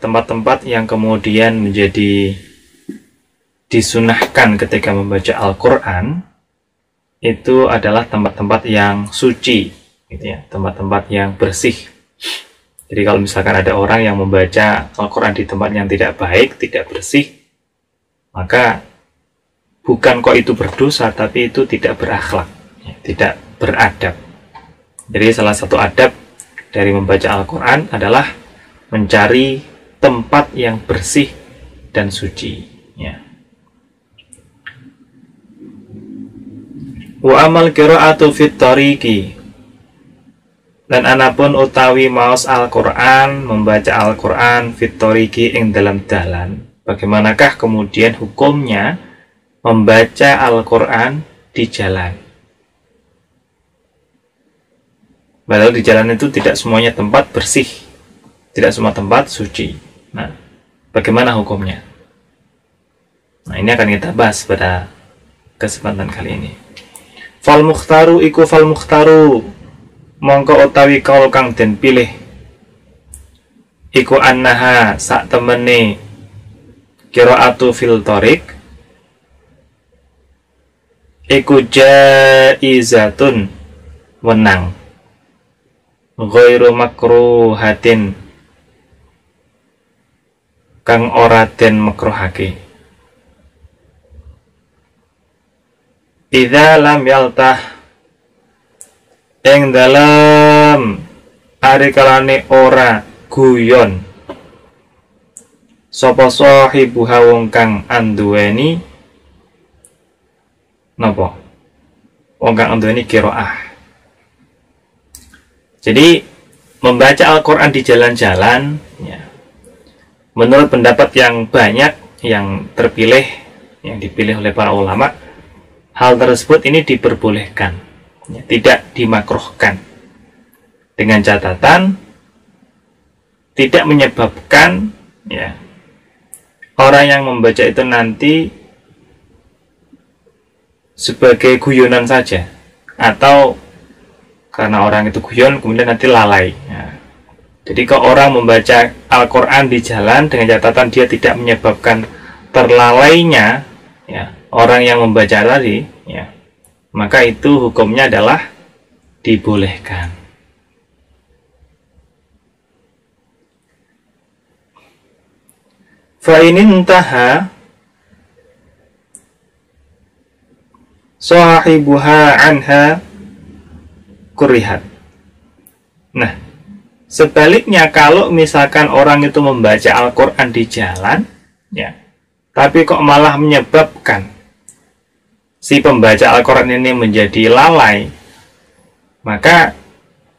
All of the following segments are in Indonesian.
tempat-tempat yang kemudian menjadi disunahkan ketika membaca Al-Quran itu adalah tempat-tempat yang suci, gitu ya, tempat-tempat yang bersih. Jadi kalau misalkan ada orang yang membaca Al-Quran di tempat yang tidak baik, tidak bersih, maka bukan kok itu berdosa, tapi itu tidak berakhlak, ya, tidak beradab. Jadi salah satu adab dari membaca Al-Quran adalah mencari tempat yang bersih dan suci, ya. Wa amal qira'atu fit tariqi, dan anapun utawi maos Al-Quran, membaca Al-Quran fit tariqi ing dalam dalan. Bagaimanakah kemudian hukumnya membaca Al-Quran di jalan? Padahal di jalan itu tidak semuanya tempat bersih, tidak semua tempat suci. Nah, bagaimana hukumnya? Nah, ini akan kita bahas pada kesempatan kali ini. Fal mukhtaru iku fal mukhtaru, mongko utawi kaul kang den pilih iku annaha sak temene qiraatu fil tariq iku jaizatun, wenang, ghairu makruhatin, kang ora den makruhake. Idza lam yaltah, ing dalam arikalane ora guyon sapa sahibuha wong kang anduweni napa, wong kang anduweni qiraah. Jadi membaca Al-Quran di jalan-jalan, ya, menurut pendapat yang banyak, yang terpilih, yang dipilih oleh para ulama, hal tersebut ini diperbolehkan, ya, tidak dimakruhkan, dengan catatan tidak menyebabkan, ya, orang yang membaca itu nanti sebagai guyonan saja, atau karena orang itu guyon kemudian nanti lalai, ya. Jadi kalau orang membaca Al-Quran di jalan dengan catatan dia tidak menyebabkan terlalainya, ya, orang yang membaca tadi, ya, maka itu hukumnya adalah dibolehkan. Fa in intaha sahibuha anha kurihat. Nah, sebaliknya kalau misalkan orang itu membaca Al-Quran di jalan, ya, tapi kok malah menyebabkan si pembaca Al-Quran ini menjadi lalai, maka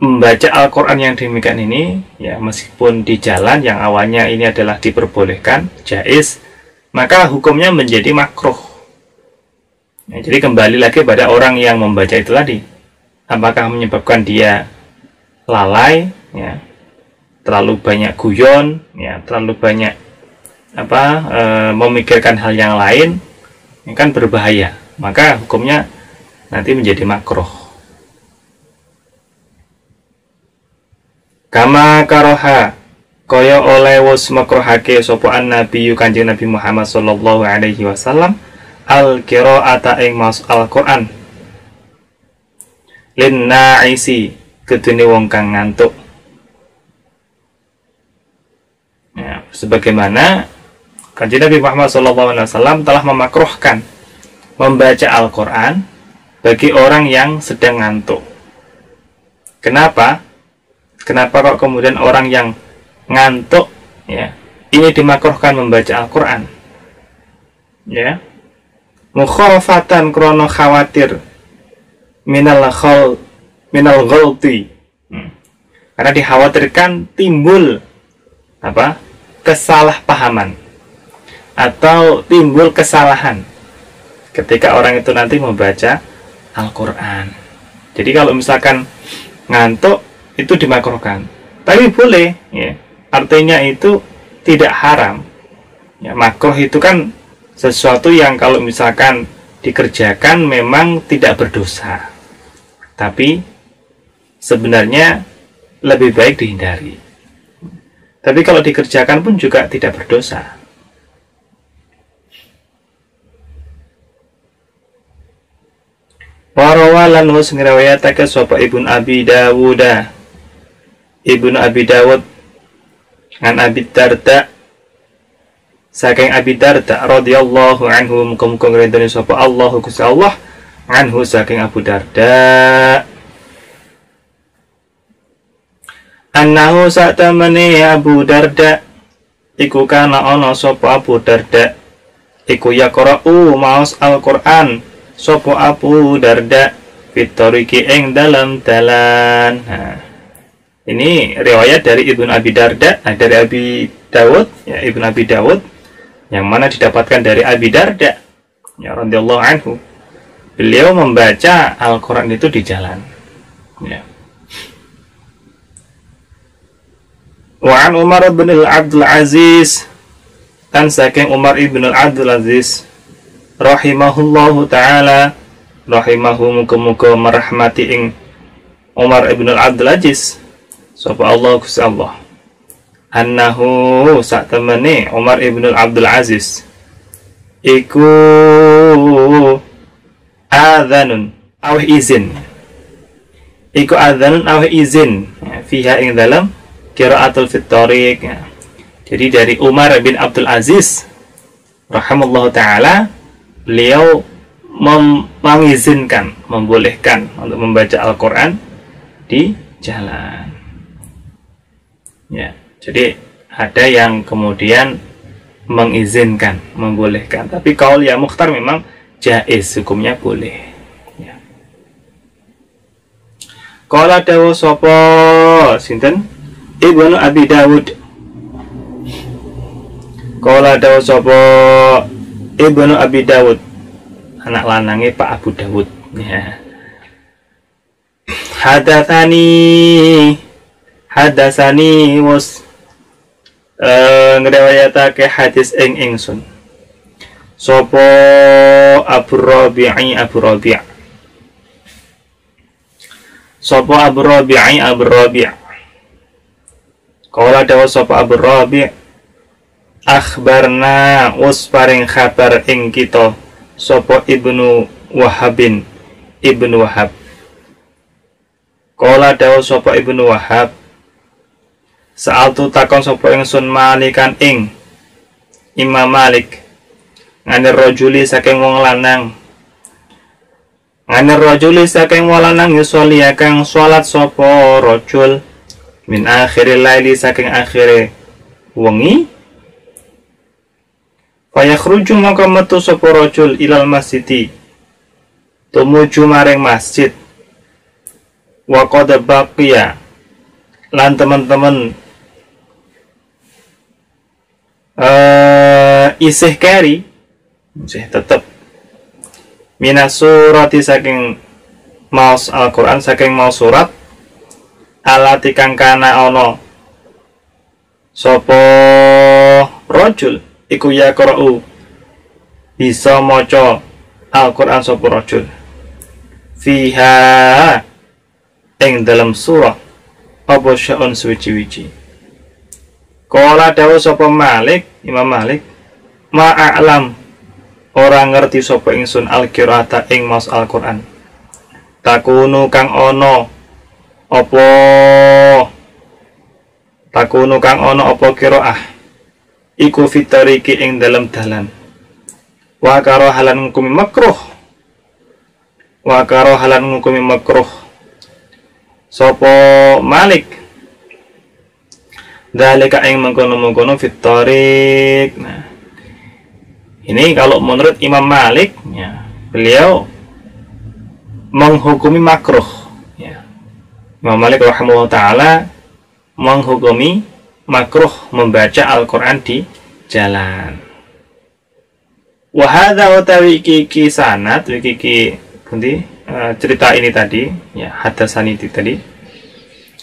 membaca Al-Quran yang demikian ini, ya, meskipun di jalan yang awalnya ini adalah diperbolehkan, jaiz, maka hukumnya menjadi makruh. Ya, jadi kembali lagi pada orang yang membaca itu tadi, apakah menyebabkan dia lalai, ya, terlalu banyak guyon, ya, terlalu banyak memikirkan hal yang lain, ini kan berbahaya, maka hukumnya nanti menjadi makruh. Kama karoha, kaya oleh was makruhake sopoan Nabi Kanjeng Nabi Muhammad sallallahu alaihi wasallam al-qira'ata ing mas Al-Quran lin na'isi, kedune wong kang ngantuk. Ya, sebagaimana Kanjeng Nabi Muhammad SAW telah memakruhkan membaca Al-Quran bagi orang yang sedang ngantuk. Kenapa? Kenapa kok kemudian orang yang ngantuk, ya, ini dimakruhkan membaca Al-Quran? Ya, mukhafatan krono khawatir minal ghalti, karena dikhawatirkan timbul kesalahpahaman atau timbul kesalahan ketika orang itu nanti membaca Al-Quran. Jadi kalau misalkan ngantuk itu dimakruhkan, tapi boleh, ya, artinya itu tidak haram, ya. Makruh itu kan sesuatu yang kalau misalkan dikerjakan memang tidak berdosa, tapi sebenarnya lebih baik dihindari. Tapi kalau dikerjakan pun juga tidak berdosa. Warawalan was ngriwayatake sapa Ibnu Abi Dawud. Ibnu Abi Dawud an Abi Darda saking Abi Darda radhiyallahu anhu, muga-muga ngridhani sapa Allah Gusti Allah anhu saking Abu Darda annahu satamani Abu Darda iku kana ana sapa Abu Darda iku yaqra'u maos Al-Qur'an sapa Abu Darda fitoriki ing dalam dalan. Nah, ini riwayat dari Ibnu Abi Darda, dari Abi Dawud, ya, Ibnu Abi Dawud, yang mana didapatkan dari Abi Darda, ya, radhiyallahu anhu. Beliau membaca Al-Quran itu di jalan. Ya. Wa an Umar bin Abdul Aziz, dan saking Umar ibn Abdul Aziz, rahimahullahu ta'ala, rahimahu muga-muga merahmati ing Umar ibn Abdul Aziz sapa Allah Gusti Allah, annahu sak temene Umar ibn Abdul Aziz iku adzanun awih izin, iku adzanun awih izin, ya, fiha ing dalam qiraatul fitariq, ya. Jadi dari Umar bin Abdul Aziz rahimallahu ta'ala, beliau mengizinkan, membolehkan untuk membaca Al-Quran di jalan. Ya, jadi ada yang kemudian mengizinkan, membolehkan. Tapi kaul yang mukhtar memang jaiz, hukumnya boleh. Ya. Qala dawu sapa sinten? Ibnu Abi Dawud. Qala dawu sapa Ibnu Abi Dawud, anak lanangnya Pak Abu Dawud, ya. Hadatsani was ngriwayatake hadis ing ingsun sapa Abu Rabi'i sapa Abu Rabi'. Qala dawu sapa Abu Rabi', akhbarna us paring kabar ing kita sapa Ibnu Wahab. Qala dawu sapa Ibnu Wahab, sa'altu takon sapa ingsun Malikan ing Imam Malik nganir rajuli saking wong lanang, yusoli kang salat sapa rajul min akhiril laili saking akhire wengi, fayakhruju maka metu sapa rajul ilal masjidi tumuju maring masjid, wa qad baqiya lan teman-teman isih keri, isih tetep minas surati saking maos Al-Quran, saking maos surat alati kang kana ana sapa rajul iku yaqra'u bisa maca Al-Quran sapa rajul fiha ing dalam surah apa sya'un suci-wici. Qala dawu sapa Malik, Imam Malik, ma'alam orang ngerti sapa ingsun al-qiraata ing maos Al-Quran, takunu kang ana apa qiraah iku fitariki ing dalam dalan, wa karahalan ngukumi makruh sapa Malik dalika ing mengkono-mengkono fitariq. Nah, ini kalau menurut Imam Malik, ya, beliau menghukumi makruh, ya. Imam Malik rahimahullah ta'ala menghukumi makruh membaca Al-Quran di jalan. Wahada utawi iki sanad, iki cerita ini tadi, ya, hadasani tadi,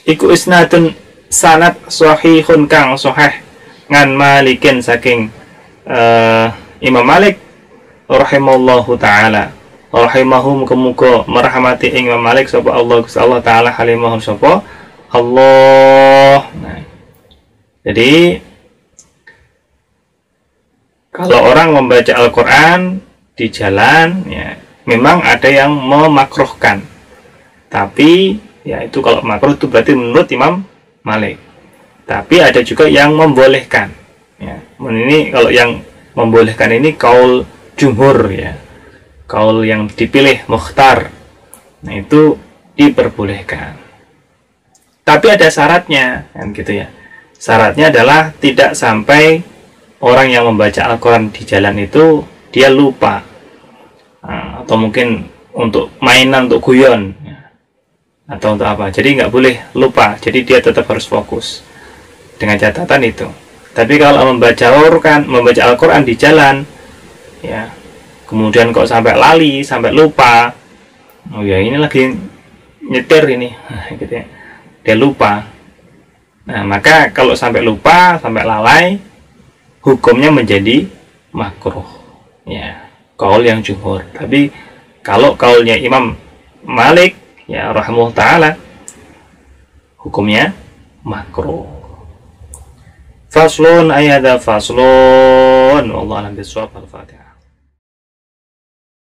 iku isnadun sanad sahihun kang sahih ngan Malikin saking Imam Malik rahimahullahu ta'ala, rahimahu muga-muga merahmati ing Imam Malik sapa Allah Gusti Allah taala halimahu sapa Allah. Nah, Jadi kalau orang membaca Al-Quran di jalan, ya, memang ada yang memakruhkan. Tapi ya itu kalau makruh itu berarti menurut Imam Malik. Tapi ada juga yang membolehkan. Ya, ini kalau yang membolehkan ini kaul jumhur, ya, kaul yang dipilih mukhtar. Nah itu diperbolehkan. Tapi ada syaratnya, kan gitu ya. Syaratnya adalah tidak sampai orang yang membaca Al-Quran di jalan itu dia lupa, atau mungkin untuk mainan, untuk guyon, atau untuk apa. Jadi nggak boleh lupa. Jadi dia tetap harus fokus dengan catatan itu. Tapi kalau membaca Al-Quran di jalan, ya, kemudian kok sampai lali, sampai lupa, oh ya ini lagi nyetir ini, gitu ya, dia lupa. Nah, maka kalau sampai lupa, sampai lalai, hukumnya menjadi makruh. Ya, kaul yang jumhur. Tapi kalau kaulnya Imam Malik, ya rahimahullah taala, hukumnya makruh. Faslun ayada faslun. Wallahu a'lam bishawab. Al-Fatihah.